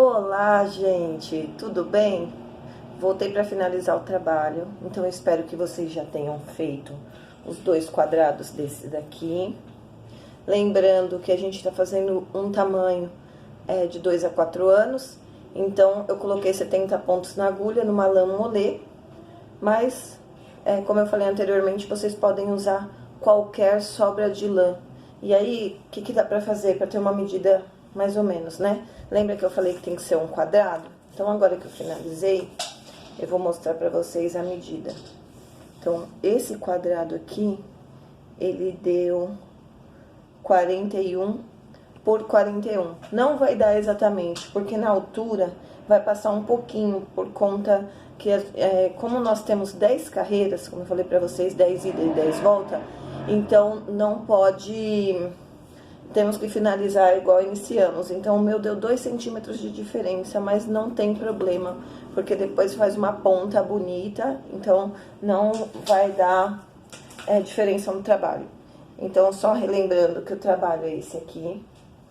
Olá, gente, tudo bem? Voltei para finalizar o trabalho, então eu espero que vocês já tenham feito os dois quadrados desse daqui. Lembrando que a gente está fazendo um tamanho de 2 a 4 anos, então eu coloquei 70 pontos na agulha numa lã molê, mas como eu falei anteriormente, vocês podem usar qualquer sobra de lã. E aí, o que dá para fazer para ter uma medida mais ou menos, né? Lembra que eu falei que tem que ser um quadrado? Então, agora que eu finalizei, eu vou mostrar pra vocês a medida. Então, esse quadrado aqui, ele deu 41 por 41. Não vai dar exatamente, porque na altura vai passar um pouquinho, por conta que, como nós temos 10 carreiras, como eu falei pra vocês, 10 ida e 10 volta, então não pode... Temos que finalizar igual iniciamos. Então, o meu deu 2 centímetros de diferença, mas não tem problema, porque depois faz uma ponta bonita, então não vai dar diferença no trabalho. Então, só relembrando que o trabalho é esse aqui,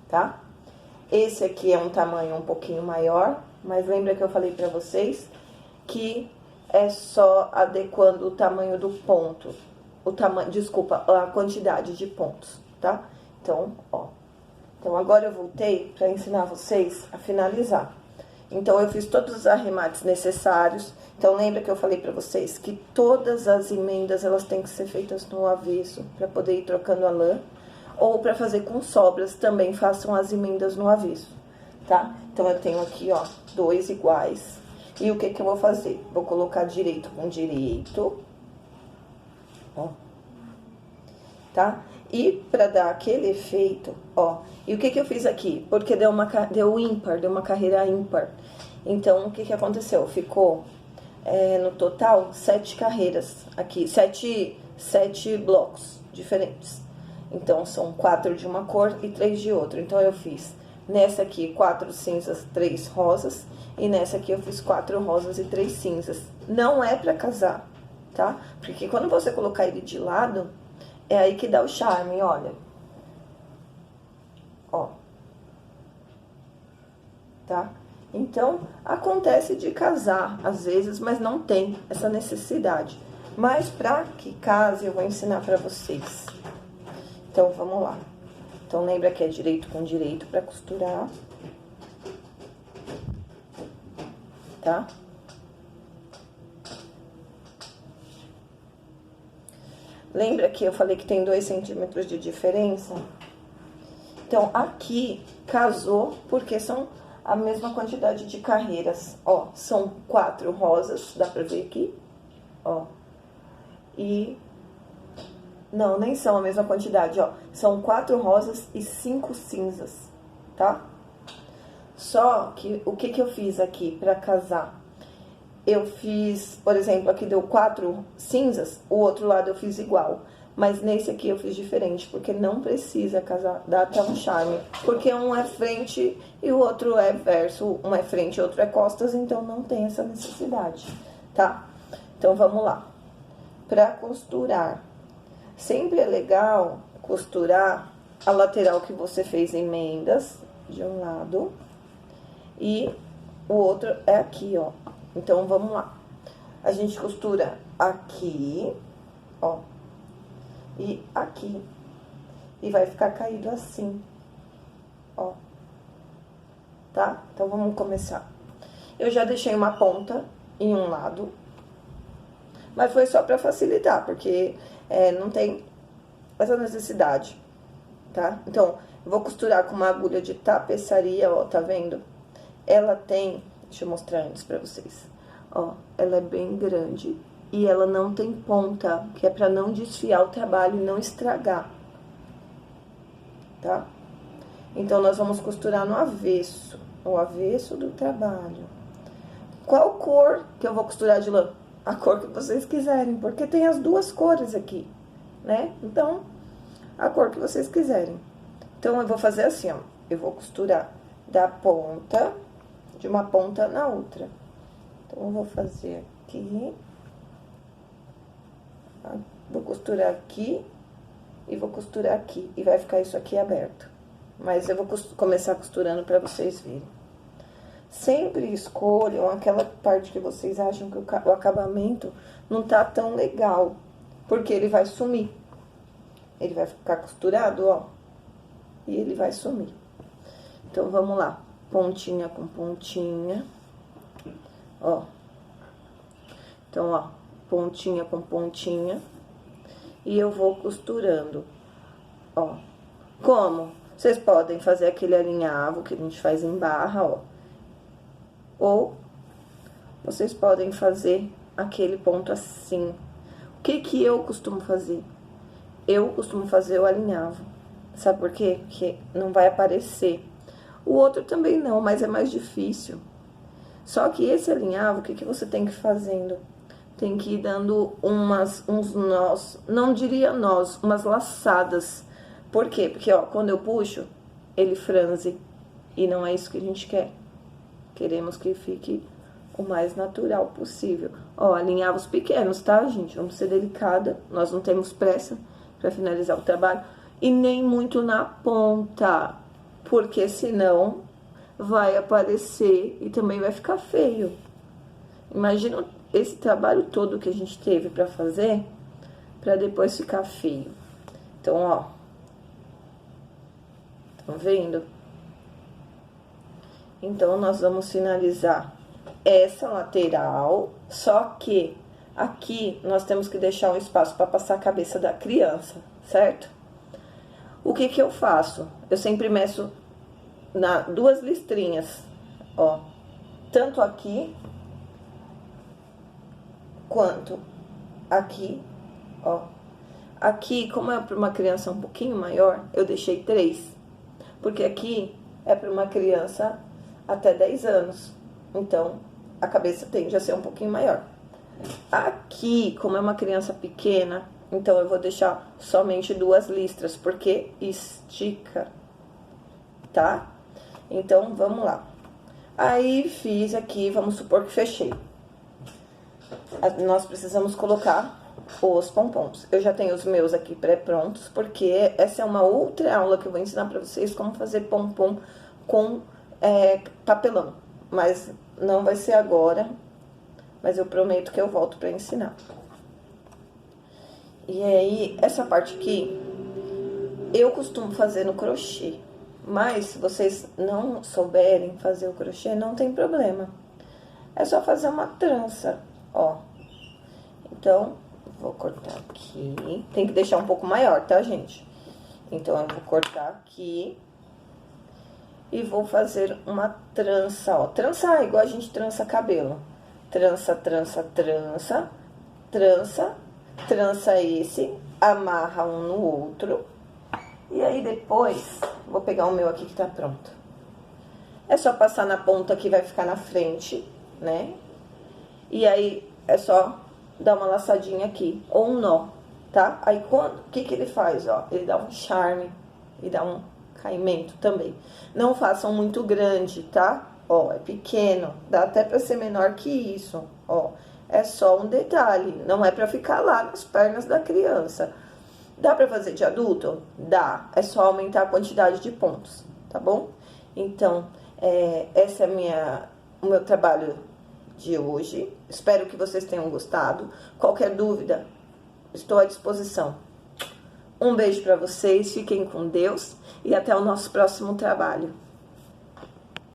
tá? Esse aqui é um tamanho um pouquinho maior, mas lembra que eu falei pra vocês que é só adequando o tamanho do ponto, desculpa, a quantidade de pontos, tá? Então, ó. Então, agora eu voltei para ensinar vocês a finalizar. Então, eu fiz todos os arremates necessários. Então, lembra que eu falei para vocês que todas as emendas, elas têm que ser feitas no avesso, para poder ir trocando a lã. Ou para fazer com sobras, também façam as emendas no avesso, tá? Então, eu tenho aqui, ó, 2 iguais. E o que eu vou fazer? Vou colocar direito com direito, ó. Tá? E para dar aquele efeito, ó, e o que eu fiz aqui? Porque deu ímpar, deu uma carreira ímpar. Então, o que aconteceu? Ficou, no total, 7 carreiras aqui, 7 blocos diferentes. Então, são 4 de uma cor e 3 de outra. Então, eu fiz nessa aqui 4 cinzas, 3 rosas, e nessa aqui eu fiz 4 rosas e 3 cinzas. Não é pra casar, tá? Porque quando você colocar ele de lado... É aí que dá o charme, olha. Ó. Tá? Então, acontece de casar, às vezes, mas não tem essa necessidade. Mas, pra que case, eu vou ensinar pra vocês. Então, vamos lá. Então, lembra que é direito com direito pra costurar. Tá? Lembra que eu falei que tem 2 centímetros de diferença? Então, aqui casou, porque são a mesma quantidade de carreiras. Ó, são 4 rosas, dá pra ver aqui? Ó. E... Não, nem são a mesma quantidade, ó. São 4 rosas e 5 cinzas, tá? Só que, o que eu fiz aqui pra casar? Eu fiz, por exemplo, aqui deu 4 cinzas, o outro lado eu fiz igual. Mas nesse aqui eu fiz diferente, porque não precisa casar, dá até um charme. Porque um é frente e o outro é verso, um é frente e o outro é costas, então não tem essa necessidade, tá? Então, vamos lá. Pra costurar, sempre é legal costurar a lateral que você fez emendas de um lado e o outro é aqui, ó. Então, vamos lá. A gente costura aqui, ó, e aqui. E vai ficar caído assim, ó. Tá? Então, vamos começar. Eu já deixei uma ponta em um lado, mas foi só pra facilitar, porque não tem essa necessidade, tá? Então, eu vou costurar com uma agulha de tapeçaria, ó, tá vendo? Ela tem... Deixa eu mostrar antes pra vocês. Ó, ela é bem grande e ela não tem ponta, que é pra não desfiar o trabalho e não estragar, tá? Então, nós vamos costurar no avesso, o avesso do trabalho. Qual cor que eu vou costurar de lã? A cor que vocês quiserem, porque tem as duas cores aqui, né? Então, a cor que vocês quiserem. Então, eu vou fazer assim, ó. Eu vou costurar da ponta... de uma ponta na outra. Então, eu vou fazer aqui. Vou costurar aqui. E vou costurar aqui. E vai ficar isso aqui aberto. Mas eu vou começar costurando pra vocês verem. sempre escolham aquela parte que vocês acham que o acabamento não tá tão legal, porque ele vai sumir. Ele vai ficar costurado, ó, e ele vai sumir. Então, vamos lá. Pontinha com pontinha, ó. Então, ó, pontinha com pontinha. E eu vou costurando, ó. Como? Vocês podem fazer aquele alinhavo que a gente faz em barra, ó. Ou vocês podem fazer aquele ponto assim. O que que eu costumo fazer? Eu costumo fazer o alinhavo. Sabe por quê? Porque não vai aparecer. O outro também não, mas é mais difícil. Só que esse alinhavo, o que que você tem que ir fazendo? Tem que ir dando uns nós, não diria nós, umas laçadas. Por quê? Porque, ó, quando eu puxo, ele franze. E não é isso que a gente quer. Queremos que fique o mais natural possível. Ó, alinhavos pequenos, tá, gente? Vamos ser delicada. Nós não temos pressa para finalizar o trabalho. E nem muito na ponta, porque senão vai aparecer e também vai ficar feio. Imagina esse trabalho todo que a gente teve para fazer, para depois ficar feio. Então, ó, estão vendo? Então, nós vamos finalizar essa lateral, só que aqui nós temos que deixar um espaço para passar a cabeça da criança, certo? O que que eu faço? Eu sempre meço duas listrinhas, ó, tanto aqui quanto aqui, ó. Aqui, como é para uma criança um pouquinho maior, eu deixei 3, porque aqui é para uma criança até 10 anos, então a cabeça tende a ser um pouquinho maior. Aqui, como é uma criança pequena, então eu vou deixar somente 2 listras, porque estica, tá? Então, vamos lá. Aí, fiz aqui, vamos supor que fechei. Nós precisamos colocar os pompons. Eu já tenho os meus aqui pré-prontos, porque essa é uma outra aula que eu vou ensinar pra vocês como fazer pompom com papelão. Mas não vai ser agora, mas eu prometo que eu volto pra ensinar. E aí, essa parte aqui, eu costumo fazer no crochê. Mas, se vocês não souberem fazer o crochê, não tem problema. É só fazer uma trança, ó. Então, vou cortar aqui. Tem que deixar um pouco maior, tá, gente? Então, eu vou cortar aqui. E vou fazer uma trança, ó. Trançar igual a gente trança cabelo. Trança, trança, trança. Trança. Trança esse, amarra um no outro. E aí depois, vou pegar o meu aqui que tá pronto. É só passar na ponta que vai ficar na frente, né? E aí, é só dar uma laçadinha aqui, ou um nó, tá? Aí, o que que ele faz, ó? Ele dá um charme e dá um caimento também. Não façam muito grande, tá? Ó, é pequeno, dá até pra ser menor que isso, ó. É só um detalhe, não é pra ficar lá nas pernas da criança. Dá pra fazer de adulto? Dá, é só aumentar a quantidade de pontos, tá bom? Então, esse é o meu trabalho de hoje. Espero que vocês tenham gostado. Qualquer dúvida, estou à disposição. Um beijo pra vocês, fiquem com Deus e até o nosso próximo trabalho.